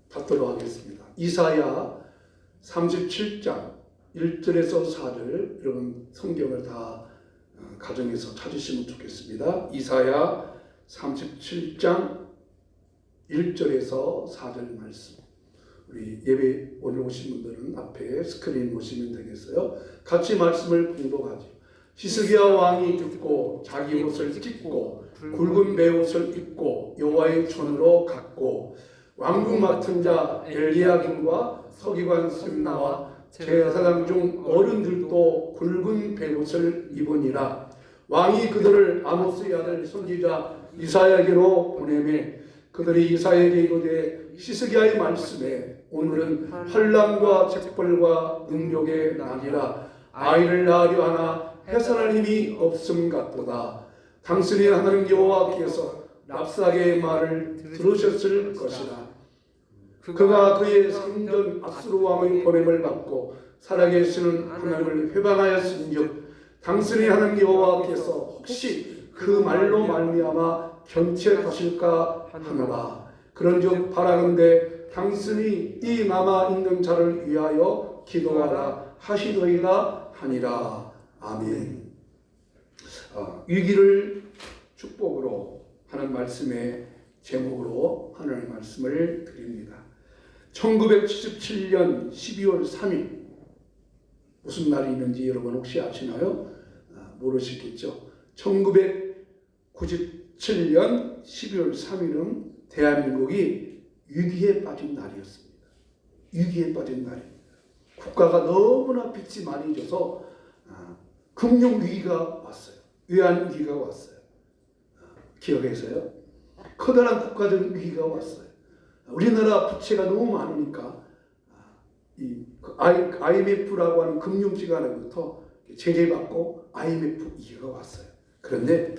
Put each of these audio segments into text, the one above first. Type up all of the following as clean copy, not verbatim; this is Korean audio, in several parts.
받도록 하겠습니다. 이사야 37장 1절에서 4절, 여러분 성경을 다 가정에서 찾으시면 좋겠습니다. 이사야 37장 1절에서 4절 말씀. 우리 예배 오늘 오신 분들은 앞에 스크린 보시면 되겠어요. 같이 말씀을 봉독하죠. 히스기야 왕이 듣고 자기 옷을 찢고 굵은 베옷을 입고 여호와의 촌으로 갔고, 왕궁 맡은 자 엘리야김과 서기관 셈나와 제사장 중 어른들도 굵은 베옷을 입으니라. 왕이 그들을 아모스의 아들 선지자 이사야에게로 보내매 그들이 이사야에게 이르되 히스기야의 말씀에 오늘은 환난과 책벌과 능욕의 날이라. 아이를 낳으려 하나 해산할 힘이 없음 같도다. 당신이 하나님 여호와께서 랍사게의 말을 들으셨을 것이라. 그가 그의 상전 아수르 왕의 보냄을 받고 살아계시는 하나님을 회방하였은즉 당신이 하나님 여호와께서 혹시 그 말로 말미암아 견책하실까 하노라. 그런즉 바라건대 당신이 이 남아 있는 자를 위하여 기도하라 하시더이다 하니라. 아멘. 위기를 축복으로 하는 말씀의 제목으로 하나님의 말씀을 드립니다. 1977년 12월 3일 무슨 날이 있는지 여러분 혹시 아시나요? 모르시겠죠. 1997년 12월 3일은 대한민국이 위기에 빠진 날이었습니다. 위기에 빠진 날입니다. 국가가 너무나 빚이 많이 져서 금융 위기가 왔어요. 외환 위기가 왔어요. 기억해서요. 커다란 국가적 위기가 왔어요. 우리나라 부채가 너무 많으니까 이 IMF라고 하는 금융기관으로부터 제재받고 IMF 위기가 왔어요. 그런데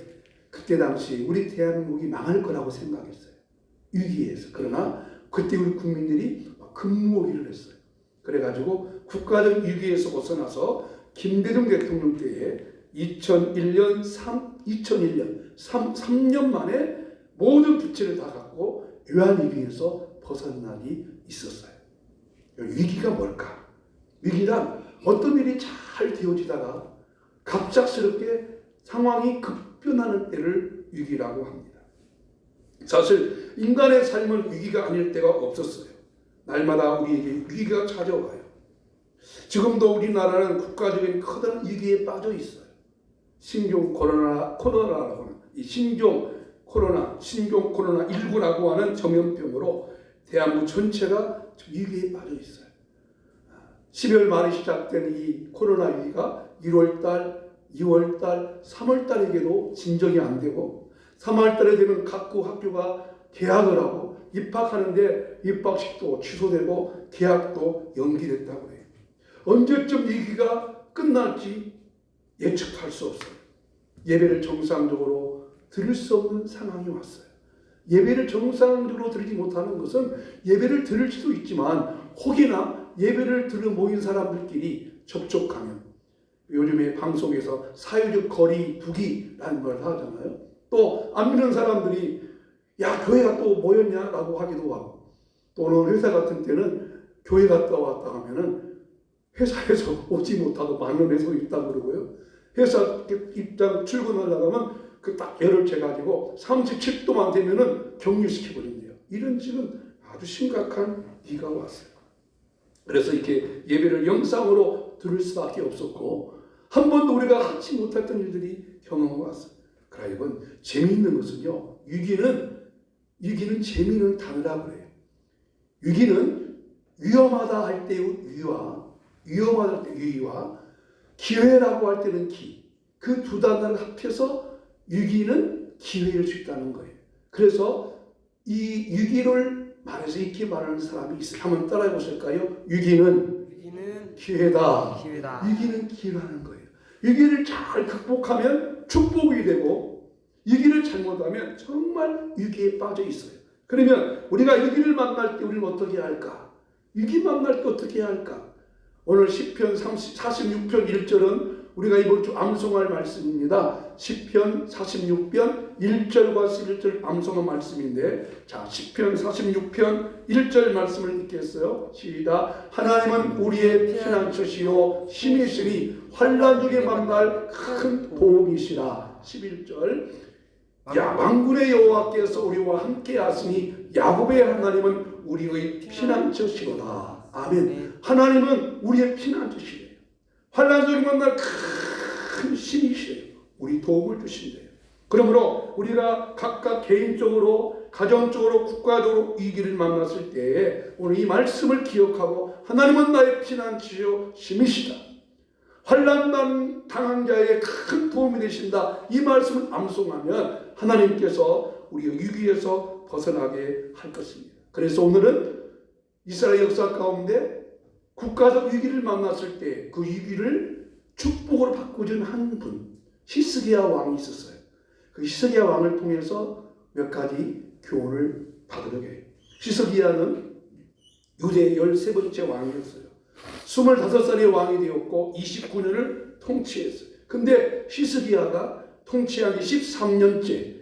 그때 당시 우리 대한민국이 망할 거라고 생각했어요. 위기에서. 그러나 그때 우리 국민들이 금무오기를 했어요. 그래가지고 국가적 위기에서 벗어나서 김대중 대통령 때에 2001년 3년 만에 모든 부채를 다 갚고 외환 위기에서 벗어난 날이 있었어요. 위기가 뭘까? 위기란 어떤 일이 잘 되어지다가 갑작스럽게 상황이 급변하는 때를 위기라고 합니다. 사실 인간의 삶은 위기가 아닐 때가 없었어요. 날마다 우리에게 위기가 찾아와요. 지금도 우리나라는 국가적인 커다란 위기에 빠져 있어요. 신종 코로나라고 하는 이 신종 코로나19라고 하는 전염병으로 대한민국 전체가 위기에 빠져 있어요. 12월 말에 시작된 이 코로나 위기가 1월달, 2월달, 3월달에게도 진정이 안 되고 3월달에 되면 각국 학교가 개학을 하고 입학하는데 입학식도 취소되고 개학도 연기됐다고 해요. 언제쯤 위기가 끝날지 예측할 수 없어요. 예배를 정상적으로 드릴 수 없는 상황이 왔어요. 예배를 정상적으로 드리지 못하는 것은 예배를 드릴 수도 있지만 혹이나 예배를 들어 모인 사람들끼리 접촉하면, 요즘에 방송에서 사회적 거리 두기라는 걸 하잖아요. 또 안 믿는 사람들이 야 교회가 또 모였냐라고 하기도 하고, 또는 회사 같은 때는 교회 갔다 왔다 하면은 회사에서 오지 못하고 만원에서 있다고 그러고요. 회사 입장 출근하려고 하면 그 딱 열을 재가지고 37도만 되면은 격리시켜버린대요. 이런 지금 아주 심각한 위기가 왔어요. 그래서 이렇게 예배를 영상으로 들을 수밖에 없었고, 한 번도 우리가 하지 못했던 일들이 경험해 왔어요. 그러나 이건 재미있는 것은요, 위기는 재미있는 단어라고 그래요. 위기는 위험하다 할 때의 위험하다 할 때 위와 기회라고 할 때는 그 두 단어를 합해서 위기는 기회일 수 있다는 거예요. 그래서 이 위기를 말해서 이렇게 말하는 사람이 있어요. 한번 따라해 보실까요? 위기는 기회다. 위기는 기회라는 거예요. 위기를 잘 극복하면 축복이 되고, 위기를 잘못하면 정말 위기에 빠져 있어요. 그러면 우리가 위기를 만날 때 우리는 어떻게 할까? 위기 만날 때 어떻게 할까? 오늘 시편 46편 1절은 우리가 이번 주 암송할 말씀입니다. 시편 46편 1절과 11절 암송한 말씀인데, 자, 시편 46편 1절 말씀을 읽겠어요. 시작. 하나님은 우리의 피난처시요 힘이시니 환난 중에 만날 큰 도움이시라. 11절. 야, 만군의 여호와께서 우리와 함께 하시니 야곱의 하나님은 우리의 피난처시로다. 아멘. 하나님은 우리의 피난처시래요. 환난 중에 만날 큰 신이시래요. 우리 도움을 주신대요. 그러므로 우리가 각각 개인적으로, 가정적으로, 국가적으로 위기를 만났을 때에 오늘 이 말씀을 기억하고 하나님은 나의 피난처요 힘이시다. 환난 당한 자에게 큰 도움이 되신다. 이 말씀을 암송하면 하나님께서 우리의 위기에서 벗어나게 할 것입니다. 그래서 오늘은 이스라엘 역사 가운데 국가적 위기를 만났을 때 그 위기를 축복으로 바꾸준 한 분, 히스기야 왕이 있었어요. 그 히스기야 왕을 통해서 몇 가지 교훈을 받으려고 해요. 히스기야는 유대의 13번째 왕이었어요. 25살의 왕이 되었고 29년을 통치했어요. 근데 히스기야가 통치한 지 13년째,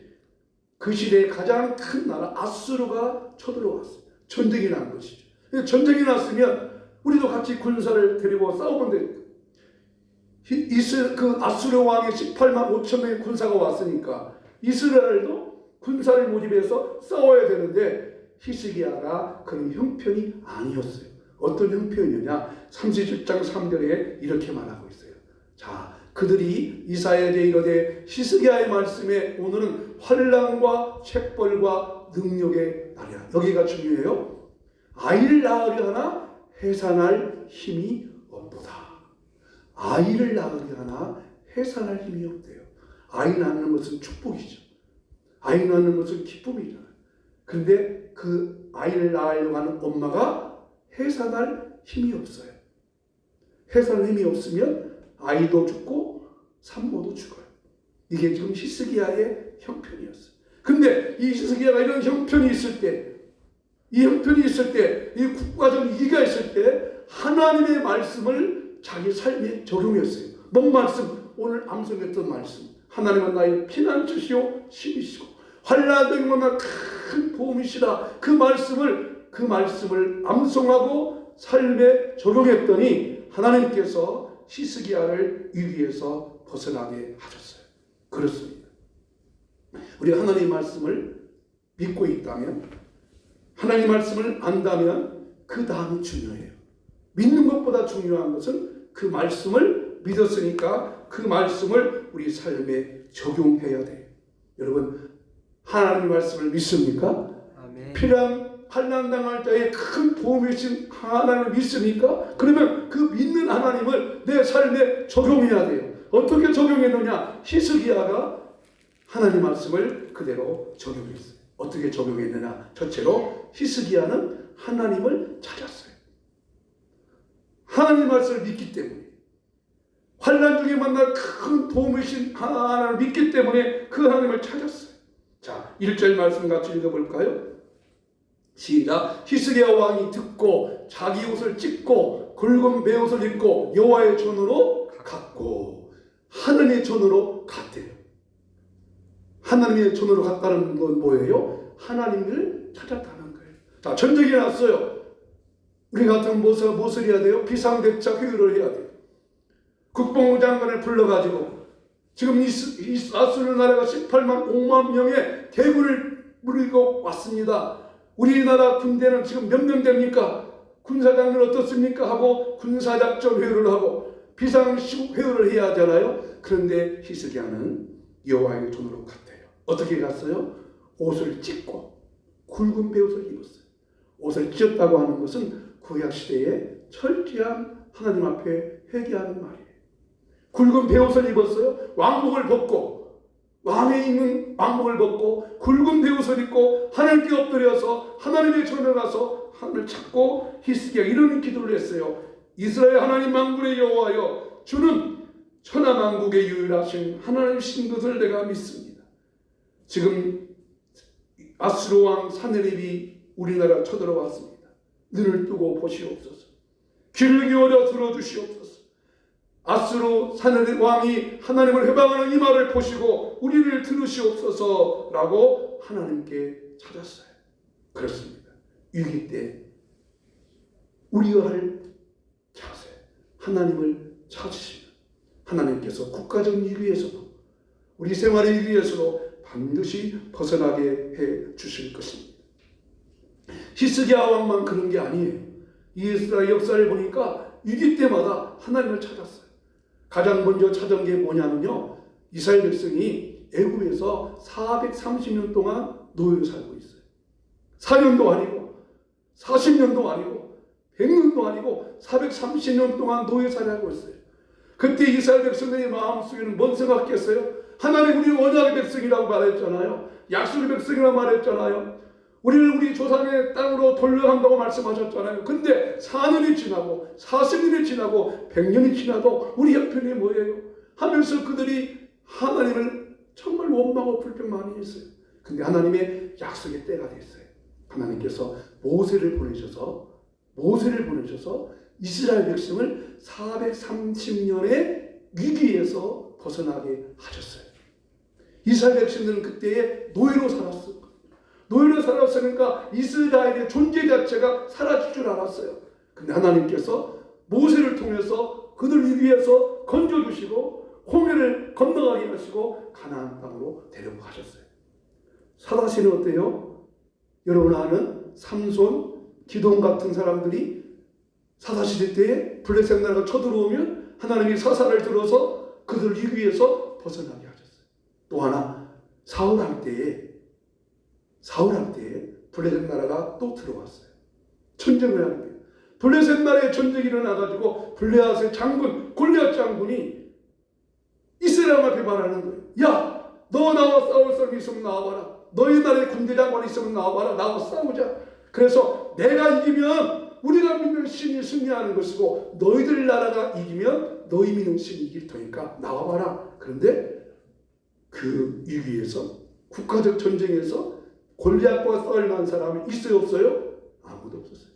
그 시대의 가장 큰 나라 아수르가 쳐들어왔어요. 전쟁이 난 것이죠. 전쟁이 났으면 우리도 같이 군사를 데리고 싸우면 됩니다. 그 아수르 왕의 18만 5천 명의 군사가 왔으니까 이스라엘도 군사를 모집해서 싸워야 되는데 히스기야가 그런 형편이 아니었어요. 어떤 형편이냐? 37장 3절에 이렇게 말하고 있어요. 자, 그들이 이사야에게 이르되 히스기야의 말씀에 오늘은 환난과 책벌과 능력의 날이라. 여기가 중요해요. 아이를 낳으려 하나 해산할 힘이 없도다. 아이를 낳으려 하나 해산할 힘이 없대요. 아이 낳는 것은 축복이죠. 아이 낳는 것은 기쁨이잖아요. 근데 그 아이를 낳으려고 하는 엄마가 해산할 힘이 없어요. 해산할 힘이 없으면 아이도 죽고 산모도 죽어요. 이게 지금 히스기야의 형편이었어요. 근데 이 히스기야가 이런 형편이 있을 때, 이 형편이 있을 때, 이 국가적 위기가 있을 때 하나님의 말씀을 자기 삶에 적용했어요. 뭔 말씀? 오늘 암송했던 말씀. 하나님은 나의 피난처시요 힘이시고 환난된 것만 큰 도움이시라. 그 말씀을 암송하고 삶에 적용했더니 하나님께서 히스기야를 위기에서 벗어나게 하셨어요. 그렇습니다. 우리가 하나님의 말씀을 믿고 있다면, 하나님의 말씀을 안다면 그 다음이 중요해요. 믿는 것보다 중요한 것은 그 말씀을 믿었으니까 그 말씀을 우리 삶에 적용해야 돼요. 여러분, 하나님의 말씀을 믿습니까? 아멘. 필요한 환난 당할 때에 큰 도움이 신 하나님을 믿습니까? 그러면 그 믿는 하나님을 내 삶에 적용해야 돼요. 어떻게 적용했느냐? 히스기야가 하나님 말씀을 그대로 적용했어요. 어떻게 적용했느냐? 첫째로 히스기야는 하나님을 찾았어요. 하나님 말씀을 믿기 때문에, 환난 중에 만날 큰 도움을 주신 하나님을 믿기 때문에 그 하나님을 찾았어요. 자, 1절 말씀 같이 읽어볼까요? 시작. 히스기야 왕이 듣고 자기 옷을 찢고 굵은 베옷을 입고 여호와의 전으로 갔고, 하나님의 전으로 갔대요. 하나님의 전으로 갔다는 건 뭐예요? 하나님을 찾았다는 거예요. 자, 전쟁이 났어요. 우리 같은 무엇을 해야 돼요? 비상대책 회의를 해야 돼요. 국방부 장관을 불러가지고 지금 아수르 나라가 18만 5만 명의 대군을 물리고 왔습니다. 우리나라 군대는 지금 몇 명 됩니까? 군사장관 어떻습니까? 하고 군사작전 회의를 하고 비상시국 회의를 해야 하잖아요. 그런데 히스기야는 여호와의 전으로 갔대요. 어떻게 갔어요? 옷을 찢고 굵은 베옷을 입었어요. 옷을 찢었다고 하는 것은 구약시대에 철저한 하나님 앞에 회개하는 말이에요. 굵은 베옷을 입었어요. 왕복을 벗고, 왕에 있는 왕복을 벗고 굵은 베옷을 입고 하나님께 엎드려서 하나님의 전에 가서 하나님을 찾고 히스기야 이런 기도를 했어요. 이스라엘 하나님 만군의 여호와여, 주는 천하만국의 유일하신 하나님이신 것을 내가 믿습니다. 지금 아수르 왕 사네립이 우리나라 쳐들어왔습니다. 눈을 뜨고 보시옵소서. 귀를 기울여 들어주시옵소서. 아수르 사내립 왕이 하나님을 회방하는 이 말을 보시고 우리를 들으시옵소서라고 하나님께 찾았어요. 그렇습니다. 위기 때 우리가 할 자세, 하나님을 찾으시면 하나님께서 국가적 위기에서도 우리 생활의 위기에서도 반드시 벗어나게 해 주실 것입니다. 히스기야 왕만 그런 게 아니에요. 이스라엘 역사를 보니까 위기 때마다 하나님을 찾았어요. 가장 먼저 찾은 게 뭐냐면요, 이스라엘 백성이 애굽에서 430년 동안 노예로 살고 있어요. 4년도 아니고 40년도 아니고 100년도 아니고 430년 동안 노예살이 하고 있어요. 그때 이스라엘 백성들의 마음속에는 뭔 생각했어요? 하나님, 우리 언약의 백성이라고 말했잖아요. 약속의 백성이라고 말했잖아요. 우리를 우리 조상의 땅으로 돌려간다고 말씀하셨잖아요. 근데 4년이 지나고 40년이 지나고 100년이 지나도 우리 형편이 뭐예요? 하면서 그들이 하나님을 정말 원망하고 불평 많이 했어요. 근데 하나님의 약속의 때가 됐어요. 하나님께서 모세를 보내셔서 이스라엘 백성을 430년의 위기에서 벗어나게 하셨어요. 이스라엘 백성들은 그때에 노예로 살았어요. 노예로 살았으니까 이스라엘의 존재 자체가 사라질 줄 알았어요. 근데 하나님께서 모세를 통해서 그들 위기에서 건져주시고 홍해를 건너가게 하시고 가나안 땅으로 데려가셨어요. 사다시는 어때요? 여러분 아는 삼손, 기돈 같은 사람들이 사사시대 때에 블레셋 나라가 쳐들어오면 하나님이 사사를 들어서 그들 위기에서 벗어나게 하셨어요. 또 하나 사울할 때에 블레셋 나라가 또 들어왔어요. 전쟁을 할 때 블레셋 나라에 전쟁이 일어나가지고 블레셋의 장군 골리앗 장군이 이스라엘 앞에 말하는 거예요. 야, 너 나와 싸울 사람이 있으면 나와봐라. 너희 나라에 군대 장관이 있으면 나와봐라. 나와 싸우자. 그래서 내가 이기면 우리가 믿는 신이 승리하는 것이고 너희들 나라가 이기면 너희 믿는 신이 이길 테니까 나와봐라. 그런데 그 위기에서 국가적 전쟁에서 골리앗과 싸울 만한 사람이 있어요, 없어요? 아무도 없었어요.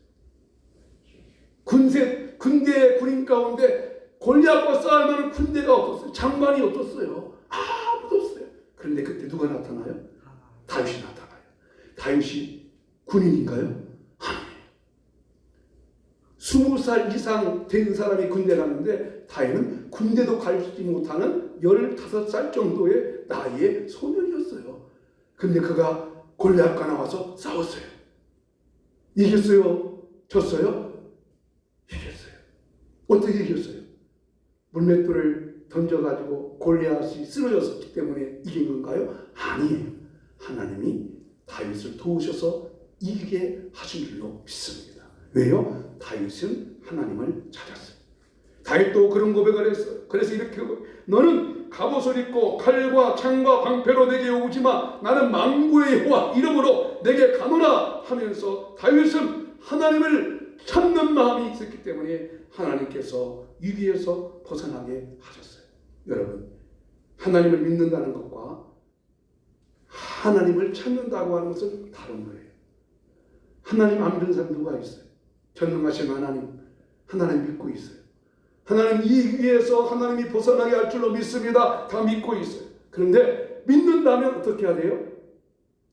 군인 가운데 골리앗과 싸울 만한 군대가 없었어요. 장관이 없었어요. 아무도 없어요. 그런데 그때 누가 나타나요? 다윗이 나타나요. 다윗이 군인인가요? 아니에요. 20살 이상 된 사람이 군대 가는데 다윗은 군대도 가지 못하는 15살 정도의 나이의 소년이었어요. 근데 그가 골리앗과 나와서 싸웠어요. 이겼어요? 졌어요? 이겼어요. 어떻게 이겼어요? 물맷돌을 던져가지고 골리앗이 쓰러졌기 때문에 이긴 건가요? 아니에요. 하나님이 다윗을 도우셔서 이기게 하신 줄로 믿습니다. 왜요? 다윗은 하나님을 찾았어요. 다윗도 그런 고백을 했어요. 그래서 이렇게 너는 갑옷을 입고 칼과 창과 방패로 내게 오지마. 나는 만구의 여호와 이름으로 내게 가노라 하면서 다윗은 하나님을 찾는 마음이 있었기 때문에 하나님께서 위기에서 벗어나게 하셨어요. 여러분, 하나님을 믿는다는 것과 하나님을 찾는다고 하는 것은 다른 거예요. 하나님 안 믿는 사람 누가 있어요? 전능하신 하나님 믿고 있어요. 하나님 이 위기에서 하나님이 벗어나게 할 줄로 믿습니다. 다 믿고 있어요. 그런데 믿는다면 어떻게 해야 돼요?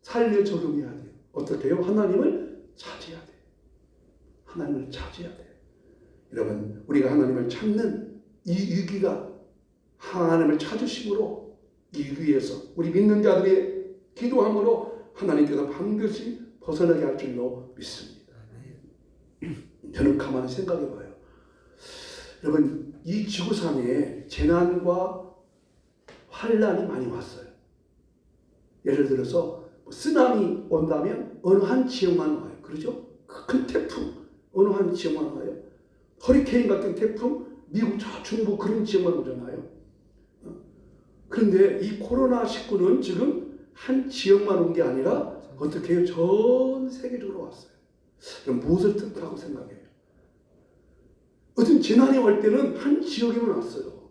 삶에 적용해야 돼요. 어떻게 해요? 하나님을 찾아야 돼요. 하나님을 찾아야 돼요. 여러분, 우리가 하나님을 찾는 이 위기가 하나님을 찾으심으로 이 위기에서 우리 믿는 자들의 기도함으로 하나님께서 반드시 벗어나게 할 줄로 믿습니다. 저는 가만히 생각해 봐요. 여러분, 이 지구상에 재난과 환란이 많이 왔어요. 예를 들어서 쓰나미 온다면 어느 한 지역만 와요. 그렇죠? 큰 태풍 어느 한 지역만 와요. 허리케인 같은 태풍 미국 저 중부 그런 지역만 오잖아요. 그런데 이 코로나19는 지금 한 지역만 온 게 아니라 어떻게 해요? 전 세계적으로 왔어요. 그럼 무엇을 뜻하고 생각해요? 어떤 재난이 올 때는 한 지역에만 왔어요.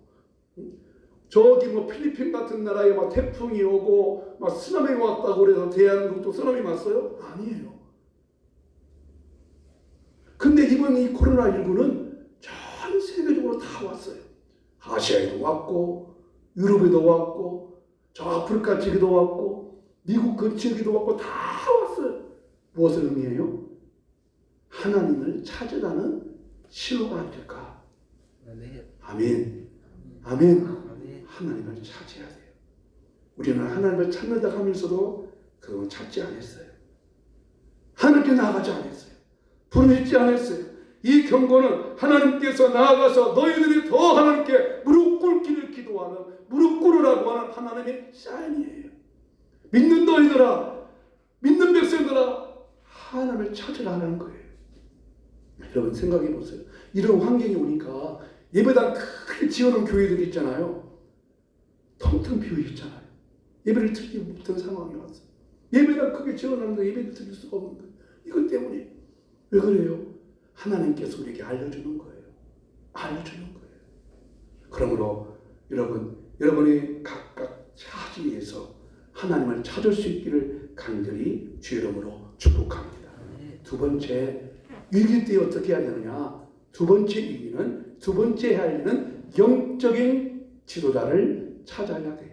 저기 필리핀 같은 나라에 막 태풍이 오고 막 쓰나미가 왔다고 그래서 대한민국도 쓰나미 왔어요? 아니에요. 근데 이번 이 코로나19는 전 세계적으로 다 왔어요. 아시아에도 왔고 유럽에도 왔고 저 아프리카 지역에도 왔고 미국 근처에도 왔고 다 왔어요. 무엇을 의미해요? 하나님을 찾아가는 신호가 아닐까. 아멘. 아멘. 하나님을 찾아야 돼요. 우리는 하나님을 찾는다 하면서도 그걸 찾지 않았어요. 하나님께 나아가지 않았어요. 부르짖지 않았어요. 이 경고는 하나님께서 나아가서 너희들이 더 하나님께 무릎 꿇기를 기도하는, 무릎 꿇으라고 하는 하나님의 사인이에요. 믿는 너희들아, 믿는 백성들아, 하나님을 찾으라는 거예요. 여러분 생각해 보세요. 이런 환경이 오니까 예배당 크게 지어놓은 교회들이 있잖아요. 텅텅 비어 있잖아요. 예배를 드리지 못한 상황이 왔어요. 예배당 크게 지어놨는데 예배를 드릴 수가 없는 거예요. 이것 때문에. 왜 그래요? 하나님께서 우리에게 알려주는 거예요. 알려주는 거예요. 그러므로 여러분이 각각 차지에서 하나님을 찾을 수 있기를 간절히 주의 이름으로 축복합니다. 두 번째, 위기 때 어떻게 해야 되느냐? 두 번째 해야 할 일은 영적인 지도자를 찾아야 돼요.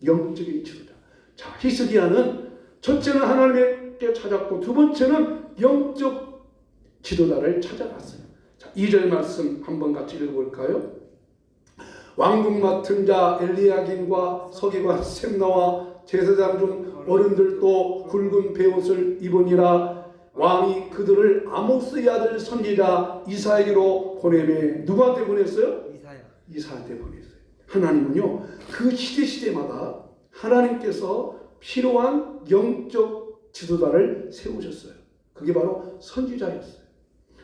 영적인 지도자. 자, 히스기야는 첫째는 하나님께 찾았고 두 번째는 영적 지도자를 찾아갔어요. 자, 2절 말씀 한번 같이 읽어볼까요? 왕궁 맡은 자 엘리야긴과 서기관 셈나와 제사장 중 어른들도 굵은 베옷을 입으니라. 왕이 그들을 아모스의 아들 선지자 이사야에게로 보내매 누구한테 보냈어요? 이사야한테 보냈어요. 하나님은요, 그 시대마다 하나님께서 필요한 영적 지도자를 세우셨어요. 그게 바로 선지자였어요.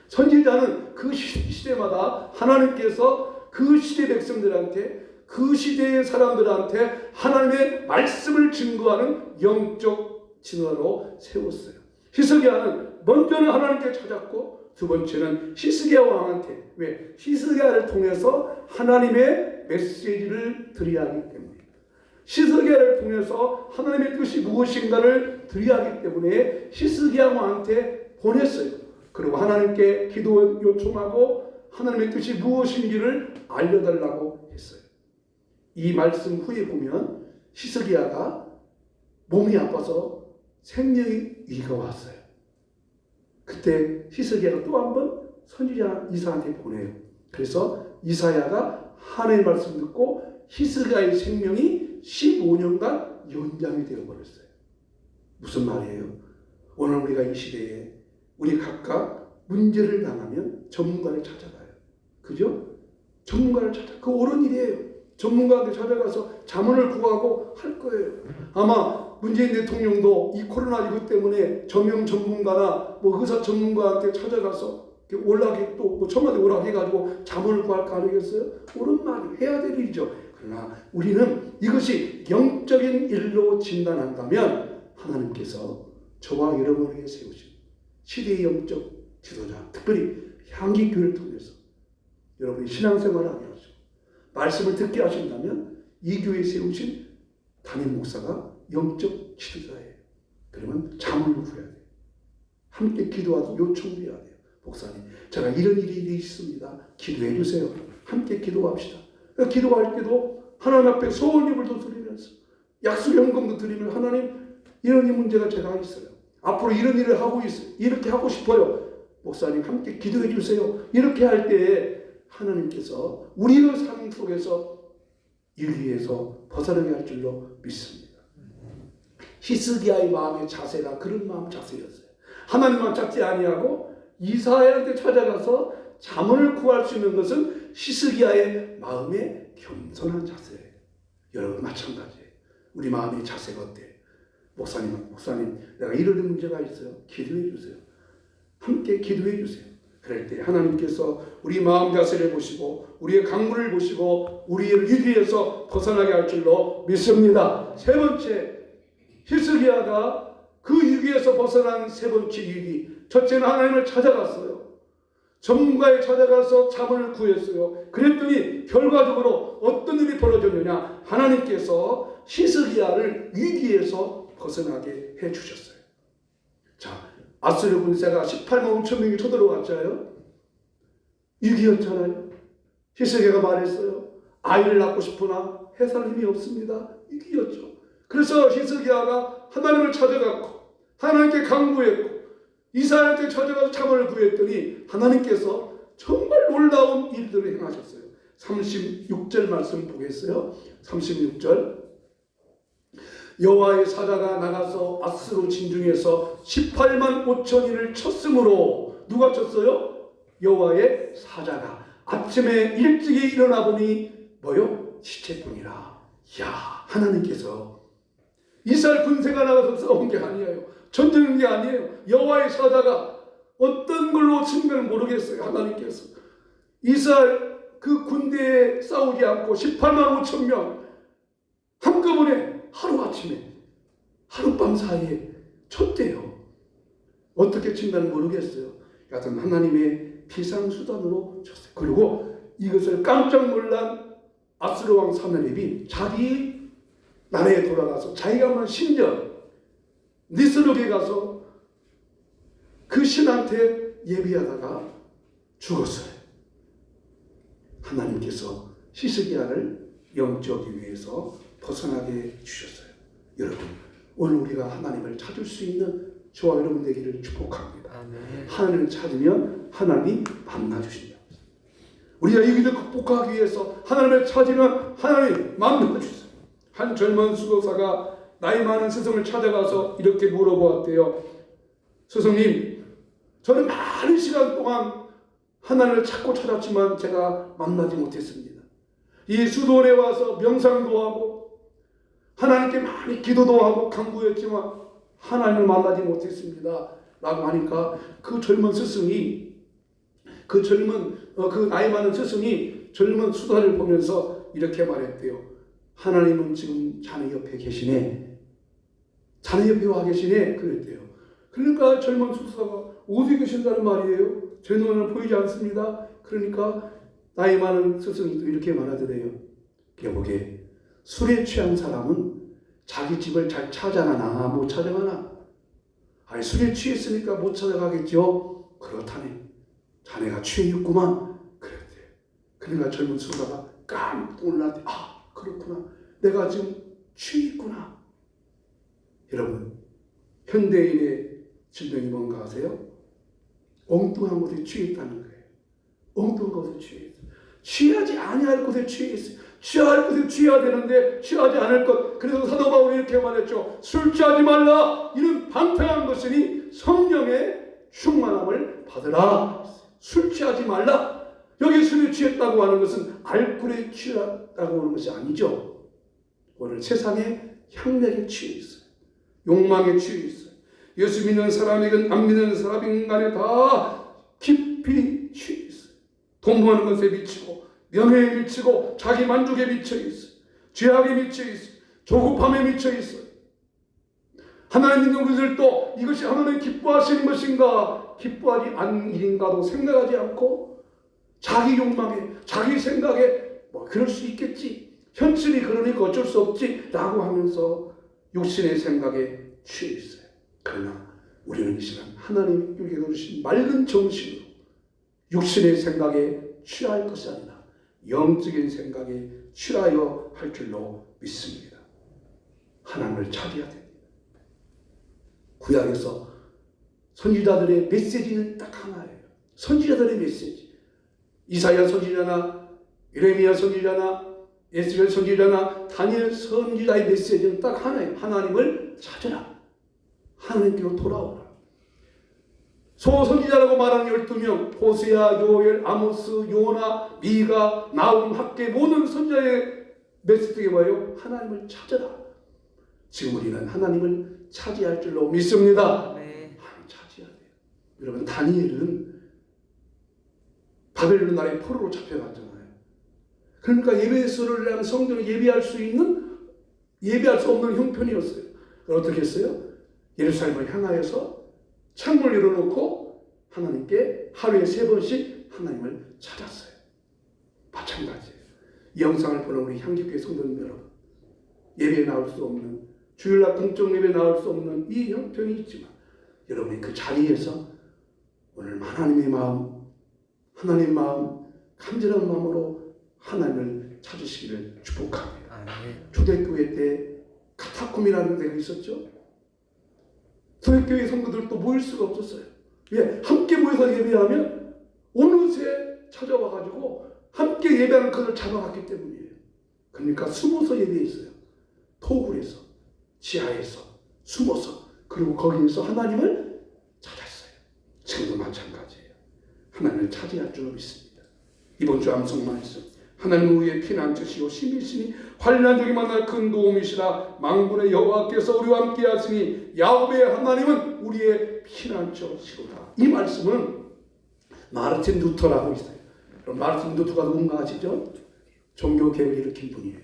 선지자는 그 시대마다 하나님께서 그 시대 백성들한테, 그 시대의 사람들한테 하나님의 말씀을 증거하는 영적 지도자로 세웠어요. 히스기야는 먼저는 하나님께 찾았고 두 번째는 히스기야 왕한테, 왜? 히스기야를 통해서 하나님의 메시지를 드려야 하기 때문에, 히스기야를 통해서 하나님의 뜻이 무엇인가를 드려야 하기 때문에 히스기야 왕한테 보냈어요. 그리고 하나님께 기도 요청하고 하나님의 뜻이 무엇인지를 알려달라고 했어요. 이 말씀 후에 보면 히스기야가 몸이 아파서 생명의 위기가 왔어요. 그때 히스기야가 또 한 번 선지자 이사야한테 보내요. 그래서 이사야가 하나님의 말씀 듣고 히스기야의 생명이 15년간 연장이 되어버렸어요. 무슨 말이에요? 오늘 우리가 이 시대에 우리 각각 문제를 당하면 전문가를 찾아가요. 그죠? 전문가를 찾아. 그 옳은 일이에요. 전문가한테 찾아가서 자문을 구하고 할 거예요. 아마 문재인 대통령도 이 코로나19 때문에 정형 전문가나 의사 전문가한테 찾아가서 오락해 또 청와대 오락해가지고 자문을 구할 거 아니겠어요? 옳은 말이 해야 될 일이죠. 그러나 우리는 이것이 영적인 일로 진단한다면 하나님께서 저와 여러분에게 세우신 시대의 영적 지도자, 특별히 향기교회를 통해서 여러분이 신앙생활을 하게 하시고 말씀을 듣게 하신다면 이 교회에 세우신 담임 목사가 영적 지도자예요. 그러면 자문을 구해야 돼요. 함께 기도하고 요청해야 돼요. 목사님, 제가 이런 일이 있습니다. 기도해 주세요. 함께 기도합시다. 기도할 때도 하나님 앞에 소원 예물도 드리면서 약수연금도 드리면, 하나님, 이런 문제가 제가 있어요. 앞으로 이런 일을 하고 있어요. 이렇게 하고 싶어요. 목사님 함께 기도해 주세요. 이렇게 할 때 하나님께서 우리의 삶 속에서 위기에서 벗어나게 할 줄로 믿습니다. 히스기야의 마음의 자세가 그런 마음 자세였어요. 하나님만 찾지 아니하고 이사야한테 찾아가서 자문을 구할 수 있는 것은 히스기야의 마음의 겸손한 자세예요. 여러분 마찬가지예요. 우리 마음의 자세가 어때요? 목사님, 내가 이런 문제가 있어요. 기도해 주세요. 함께 기도해 주세요. 그럴 때 하나님께서 우리 마음 자세를 보시고 우리의 강물을 보시고 우리의 위기에서 벗어나게 할 줄로 믿습니다. 세 번째, 히스기야가 그 위기에서 벗어난 세 번째 위기. 첫째는 하나님을 찾아갔어요. 전문가에 찾아가서 자문을 구했어요. 그랬더니 결과적으로 어떤 일이 벌어졌느냐? 하나님께서 히스기야를 위기에서 벗어나게 해주셨어요. 자, 아수르 군사가 18만 5천 명이 쳐들어왔잖아요. 위기였잖아요. 히스기야가 말했어요. 아이를 낳고 싶으나 해살 힘이 없습니다. 이기였죠. 그래서 히스기야가 하나님을 찾아갔고 하나님께 간구했고 이사야한테 찾아가서 참을 구했더니 하나님께서 정말 놀라운 일들을 행하셨어요. 36절 말씀 보겠어요. 36절 여호와의 사자가 나가서 아스로 진중에서 18만 5천인을 쳤으므로 누가 쳤어요? 여호와의 사자가 아침에 일찍이 일어나 보니 뭐요? 시체뿐이라. 이야, 하나님께서 이스라엘 군대가 나가서 싸운 게 아니에요. 전쟁한 게 아니에요. 여호와의 사자가 어떤 걸로 친 걸 모르겠어요. 하나님께서 이스라엘 그 군대에 싸우지 않고 18만 5천 명 한꺼번에 하루아침에 하룻밤 사이에 쳤대요. 어떻게 친다는 모르겠어요. 여하튼 하나님의 비상수단으로 쳤어요. 그리고 이것을 깜짝 놀란 아스로 왕 사나립이 자기 나라에 돌아가서 자기가 만 신전 니스록에 가서 그 신한테 예비하다가 죽었어요. 하나님께서 히스기야를 영적이 위해서 벗어나게 주셨어요. 여러분, 오늘 우리가 하나님을 찾을 수 있는 저와 여러분 되기를 축복합니다. 아멘. 하나님을 찾으면 하나님이 만나주신다. 우리가 이 길을 극복하기 위해서 하나님을 찾으면 하나님이 만나주세요. 한 젊은 수도사가 나이 많은 스승을 찾아가서 이렇게 물어보았대요. 스승님, 저는 많은 시간 동안 하나님을 찾고 찾았지만 제가 만나지 못했습니다. 이 수도원에 와서 명상도 하고 하나님께 많이 기도도 하고 간구했지만 하나님을 만나지 못했습니다. 라고 하니까 그 젊은 스승이 그 나이 많은 스승이 젊은 수도사를 보면서 이렇게 말했대요. 하나님은 지금 자네 옆에 계시네. 자네 옆에 와 계시네. 그랬대요. 그러니까 젊은 수도사가 어디 계신다는 말이에요? 제 눈에는 보이지 않습니다. 그러니까 나이 많은 스승이 또 이렇게 말하더래요. 여보게, 술에 취한 사람은 자기 집을 잘 찾아가나 못 찾아가나? 아니, 술에 취했으니까 못 찾아가겠죠. 그렇다네. 자네가 취해 있구만. 그랬대요. 그러니까 젊은 수도사가 깜짝 놀랐대. 아, 그렇구나. 내가 지금 취해 있구나. 여러분, 현대인의 질병이 뭔가 아세요? 엉뚱한 것에 취해 있다는 거예요. 엉뚱한 것에 취해 있어요. 취하지 아니할 것에 취해 있어요. 취할 것에 취해야 되는데 취하지 않을 것. 그래서 사도 바울이 이렇게 말했죠. 술 취하지 말라. 이는 방탕한 것이니 성령의 충만함을 받으라. 술 취하지 말라. 여기 술에 취했다고 하는 것은 알코올에 취했다고 하는 것이 아니죠. 오늘 세상의 향락에 취해 있어요. 욕망에 취해 있어요. 예수 믿는 사람이건 안 믿는 사람이건 간에 다 깊이 취해 있어요. 돈 버는 것에 미치고 명예에 미치고 자기 만족에 미쳐 있어요. 죄악에 미쳐 있어요. 조급함에 미쳐 있어요. 하나님 믿는 우리들도 이것이 하나님 기뻐하시는 것인가 기뻐하지 않는 일인가도 생각하지 않고 자기 욕망에 자기 생각에 뭐 그럴 수 있겠지. 현실이 그러니까 어쩔 수 없지 라고 하면서 육신의 생각에 취해 있어요. 그러나 우리는 이 시간 하나님이 우리에게 주신 맑은 정신으로 육신의 생각에 취할 것이 아니라 영적인 생각에 취하여 할 줄로 믿습니다. 하나님을 찾아야 됩니다. 구약에서 선지자들의 메시지는 딱 하나예요. 선지자들의 메시지. 이사야 선지자나 예레미야 선지자나 에스겔 선지자나 다니엘 선지자의 메시지는 딱 하나예요. 하나님을 찾으라. 하나님께로 돌아오라. 소선지자라고 말하는 12명, 호세아, 요엘, 아모스, 요나, 미가, 나움, 학개 모든 선지자의 메시지가 뭐예요? 하나님을 찾으라. 지금 우리는 하나님을 차지할 줄로 믿습니다. 네. 하나님 차지해야 돼요. 여러분, 다니엘은 바벨론 나라의 포로로 잡혀갔잖아요. 그러니까 예배소를 위한 성전을 예배할 수 없는 형편이었어요. 어떻게 했어요? 예루살렘을 향하여서 창문을 열어놓고 하나님께 하루에 3번씩 하나님을 찾았어요. 마찬가지예요. 이 영상을 보는 우리 향기교회 성도님 여러분, 예배에 나올 수 없는, 주일날 공적 예배에 나올 수 없는 이 형편이 있지만 여러분이 그 자리에서 오늘 하나님의 마음, 하나님의 마음, 간절한 마음으로 하나님을 찾으시기를 축복합니다. 아멘. 초대교회 때 카타콤이라는 데가 있었죠. 초대교회 성도들도 모일 수가 없었어요. 왜? 함께 모여서 예배하면 어느새 찾아와가지고 함께 예배하는 것을 잡아갔기 때문이에요. 그러니까 숨어서 예배했어요. 토굴에서, 지하에서 숨어서, 그리고 거기에서 하나님을 찾았어요. 지금도 마찬가지예요. 하나님을 찾아야 줄 믿습니다. 이번 주 암송 말씀, 하나님은 우리의 피난처시요 힘이시니 환난 중에 만날 큰 도움이시라. 만군의 여호와께서 우리와 함께 하시니 야곱의 하나님은 우리의 피난처시로다. 이 말씀은 마르틴 루터라고 있어요. 그럼 마르틴 루터가 누군가 아시죠? 종교개혁을 일으킨 분이에요.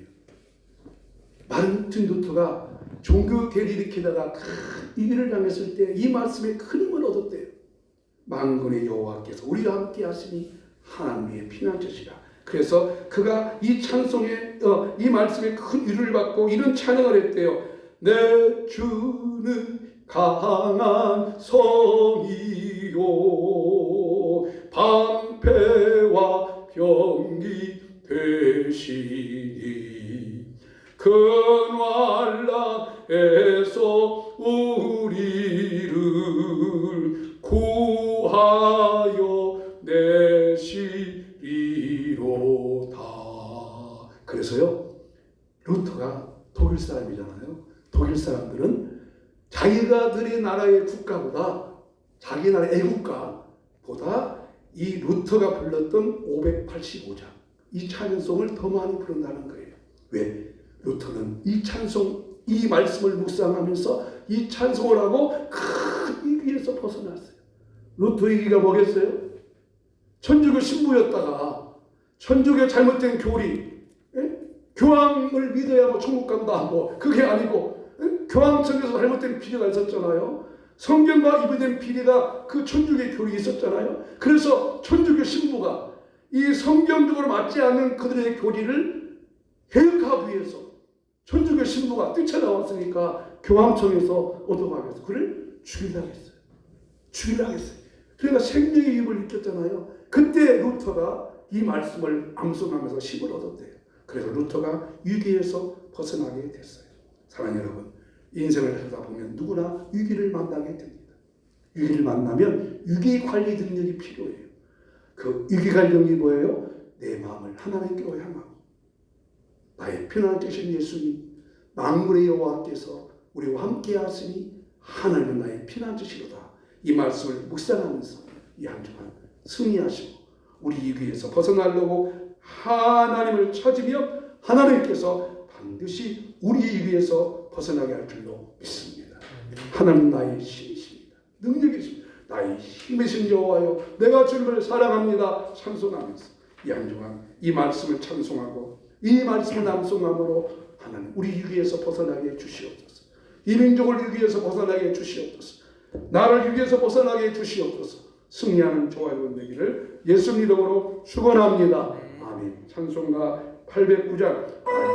마르틴 루터가 종교개혁을 일으키다가 큰 위기를 당했을 때 이 말씀에 큰 힘을 얻었대요. 만군의 여호와께서 우리와 함께 하시니 하나님의 피난처시라. 그래서 그가 이 찬송에 이 말씀에 큰 위로를 받고 이런 찬양을 했대요. 내 주는 강한 성이요 방패와 병기 되시니 근환란에서 우리를 구하여 내시리로다. 그래서요, 루터가 독일 사람이잖아요. 독일 사람들은 자기가들의 나라의 국가보다, 자기 나라 애국가보다 이 루터가 불렀던 585장 이 찬송을 더 많이 부른다는 거예요. 왜? 루터는 이 찬송, 이 말씀을 묵상하면서 이 찬송을 하고 큰 위기에서 벗어났어요. 루터의 위기가 뭐겠어요? 천주교 신부였다가 천주교 잘못된 교리, 교황을 믿어야 뭐 천국 간다, 뭐 그게 아니고 교황청에서 잘못된 비리가 있었잖아요. 성경과 이부된 비리가 그 천주교의 교리 있었잖아요. 그래서 천주교 신부가 이 성경적으로 맞지 않는 그들의 교리를 개혁하기 위해서 천주교 신부가 뛰쳐나왔으니까 교황청에서 얻어가겠어. 그를 죽이려고 했어요. 죽이려고 했어요. 그러니까 생명의 위협을 느꼈잖아요. 그때 루터가 이 말씀을 암송하면서 힘을 얻었대요. 그래서 루터가 위기에서 벗어나게 됐어요. 사랑하는 여러분, 인생을 살다 보면 누구나 위기를 만나게 됩니다. 위기를 만나면 위기 관리 능력이 필요해요. 그 위기 관리 능력이 뭐예요? 내 마음을 하나님께로 향하고 나의 편안한 되신 예수님, 만군의 여호와께서 우리와 함께 하시니 하나님은 나의 피난처시로다. 이 말씀을 묵상하면서 이 한 주간 승리하시고 우리 위기에서 벗어나려고 하나님을 찾으며 하나님께서 반드시 우리 위기에서 벗어나게 할 줄로 믿습니다. 하나님 나의 힘이십니다. 능력이십니다. 나의 힘이신 여호와여, 내가 주님을 사랑합니다. 찬송하면서 이 한 주간 이 말씀을 찬송하고 이 말씀을 암송함으로 하나님 우리 위기에서 벗어나게 해주시옵소서. 이 민족을 위기에서 벗어나게 해주시옵소서. 나를 위기에서 벗어나게 해주시옵소서. 승리하는 저와 여러분 되기를 예수님 이름으로 축원합니다. 아멘. 찬송가 809장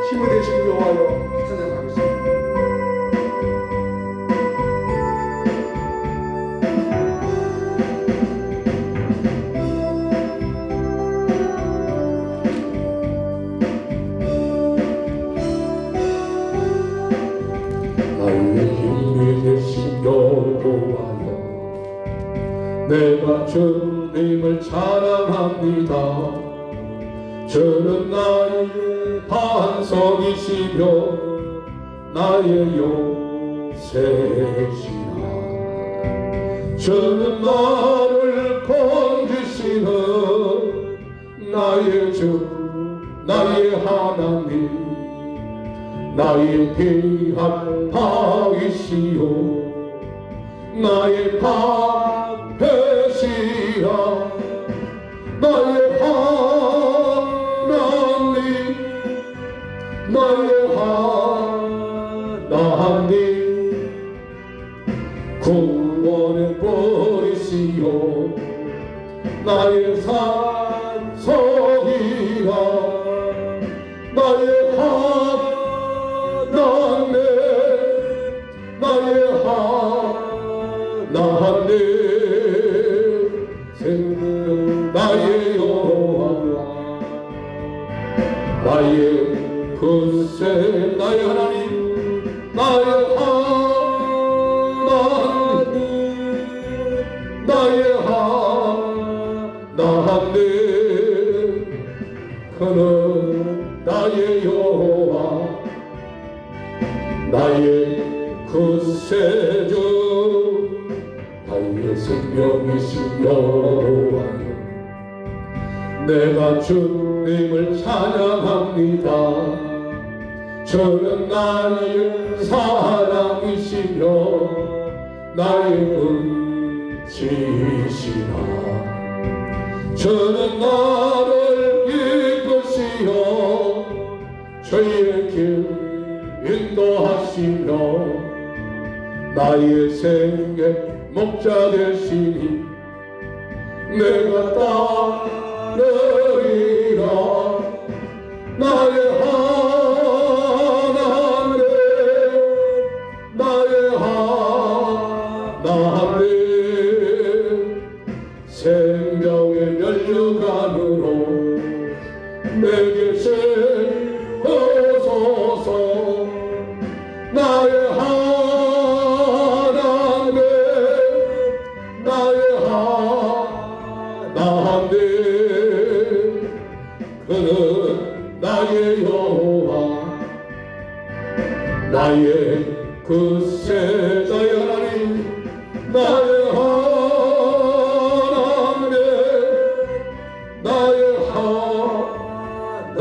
힘이 되신 여호와여 찬양하겠습니다. 내가 주님을 찬양합니다. 주는 나의 반석이시며 나의 요새시라. 주는 나를 건지시는 나의 주, 나의 하나님, 나의 귀한 바위시요 나의 방패시라. 나의 하나님, 나의 하나님, 구원의 뿌리시요 나의 산성이라. 나의 하나님, 나의 하나님, 생명 나의 여호와, 나의 굳세 나의 하나님 나의 하나님 나의 하나님 그는 나의 여호와 나의 굳세주 나의 생명이신 여호와여 내가 주님을 찬양합니다. 저는 나의 사랑이시며 나의 은지시라. 저는 나를 이끄시어 저의 길 인도하시며 나의 생애 목자 되시니 내가 따르리라. 나의 하나님 나의 하나님 생명의 면류관으로 내게 세우소서. 나의 하나님 나의 하나님 그는 나의 여호와 나의 굳세 나의 하나님 나의 하나님 나의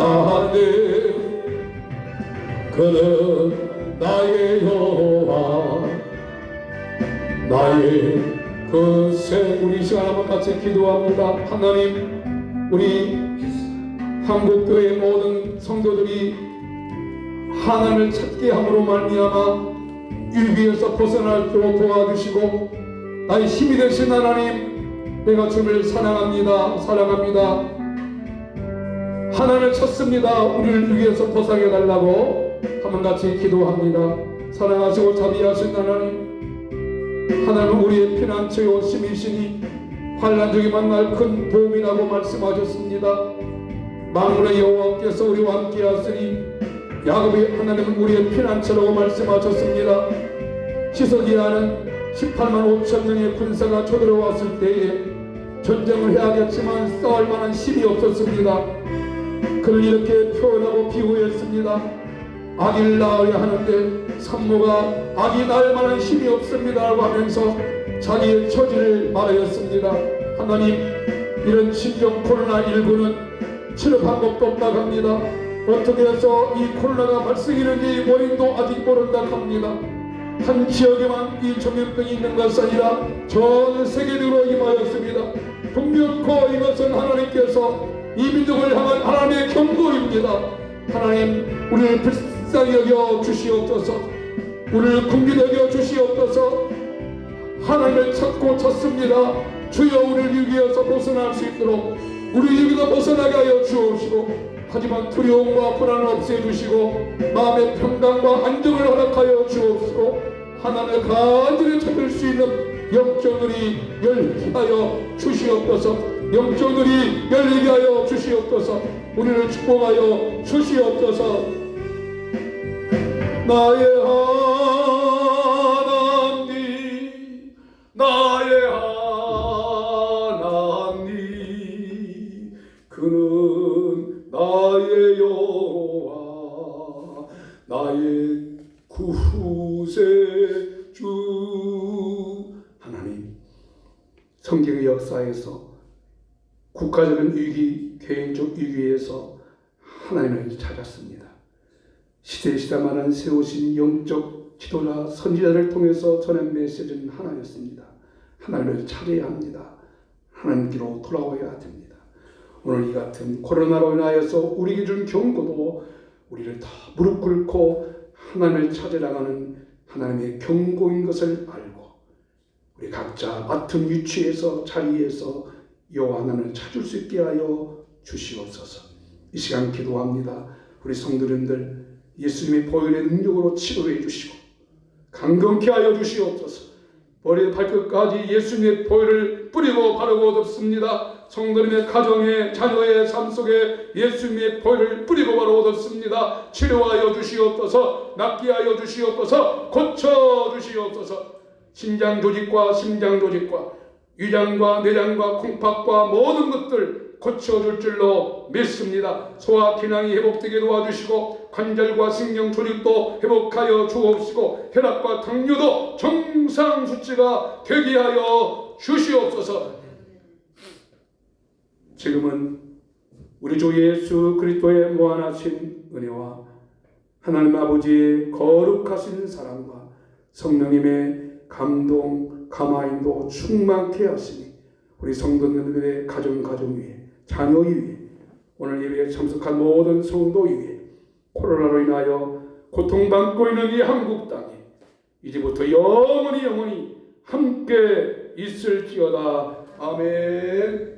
하나님 그는 나의 여호와 나의 굳세. 우리 이 시간 한번 같이 기도합니다. 하나님 우리 한국교회 모든 성도들이 하나님을 찾게 함으로 말미암아 위기에서 벗어날 수 있도록 도와주시고 나의 힘이 되신 하나님 내가 주를 사랑합니다. 하나님을 찾습니다. 우리를 위기에서 벗어나게 달라고 한번 같이 기도합니다. 사랑하시고 자비하신 하나님 하나님은 우리의 피난처요 힘이시니 환난 중에 만날 큰 도움이라고 말씀하셨습니다. 만군의 여호와께서 우리와 함께 하시니 야곱의 하나님은 우리의 피난처라고 말씀하셨습니다. 시서기야는 18만 5천 명의 군사가 쳐들어왔을 때에 전쟁을 해야겠지만 싸울 만한 힘이 없었습니다. 그를 이렇게 표현하고 비유했습니다. 아기를 낳아야 하는데 산모가 아기 낳을 만한 힘이 없습니다 라고 하면서 자기의 처지를 말하였습니다. 하나님 이런 신종 코로나19는 치료 방법도 없다고 합니다. 어떻게 해서 이 코로나가 발생했는지 원인도 아직 모른다고 합니다. 한 지역에만 이 전염병이 있는 것이 아니라 전 세계적으로 임하였습니다. 분명코 이것은 하나님께서 이 민족을 향한 하나님의 경고입니다. 하나님 우리를 불쌍히 여겨 주시옵소서. 우리를 긍휼히 여겨 주시옵소서. 하나님을 찾습니다. 주여 우리를 위기에서 벗어날 수 있도록 우리 위기에서 벗어나게 하여 주옵시고 하지만 두려움과 불안을 없애주시고 마음의 평강과 안정을 허락하여 주옵시고 하나님을 간절히 찾을 수 있는 영적 눈이 열리게 하여 주시옵소서. 영적 눈이 열리게 하여 주시옵소서. 우리를 축복하여 주시옵소서. 나의 하나님 나의 하나님 그는 나의 여호와 나의 구세주. 하나님 성경의 역사에서 국가적인 위기, 개인적 위기에서 하나님을 찾았습니다. 시대마다 세우신 영적 지도자, 선지자를 통해서 전한 메시지는 하나였습니다. 하나님을 찾아야 합니다. 하나님께로 돌아와야 됩니다. 오늘 이 같은 코로나로 인하여서 우리에게 준 경고도 우리를 다 무릎 꿇고 하나님을 찾으라는 하나님의 경고인 것을 알고 우리 각자 맡은 위치에서 자리에서 여호와 하나님을 찾을 수 있게 하여 주시옵소서. 이 시간 기도합니다. 우리 성도님들 예수님의 보혈의 능력으로 치료해 주시고 강건케 하여 주시옵소서. 머리에 발끝까지 예수님의 보혈을 뿌리고 바르고 얻었습니다. 성도님의 가정에 자녀의 삶 속에 예수님의 보혈을 뿌리고 바르고 얻었습니다. 치료하여 주시옵소서. 낫게 하여 주시옵소서. 고쳐 주시옵소서. 신장 조직과 심장 조직과 위장과 내장과 콩팥과 모든 것들 고쳐줄 줄로 믿습니다. 소화 기능이 회복되게 도와주시고 관절과 신경 조직도 회복하여 주옵시고 혈압과 당뇨도 정상 수치가 되게 하여 주시옵소서. 지금은 우리 주 예수 그리스도의 무한하신 은혜와 하나님 아버지의 거룩하신 사랑과 성령님의 감동, 감화인도 충만케 하시니 우리 성도님들의 가정 위에 자녀 위에 오늘 예배에 참석한 모든 성도 위에 코로나로 인하여 고통받고 있는 이 한국 땅에 이제부터 영원히 함께 있을지어다. 아멘.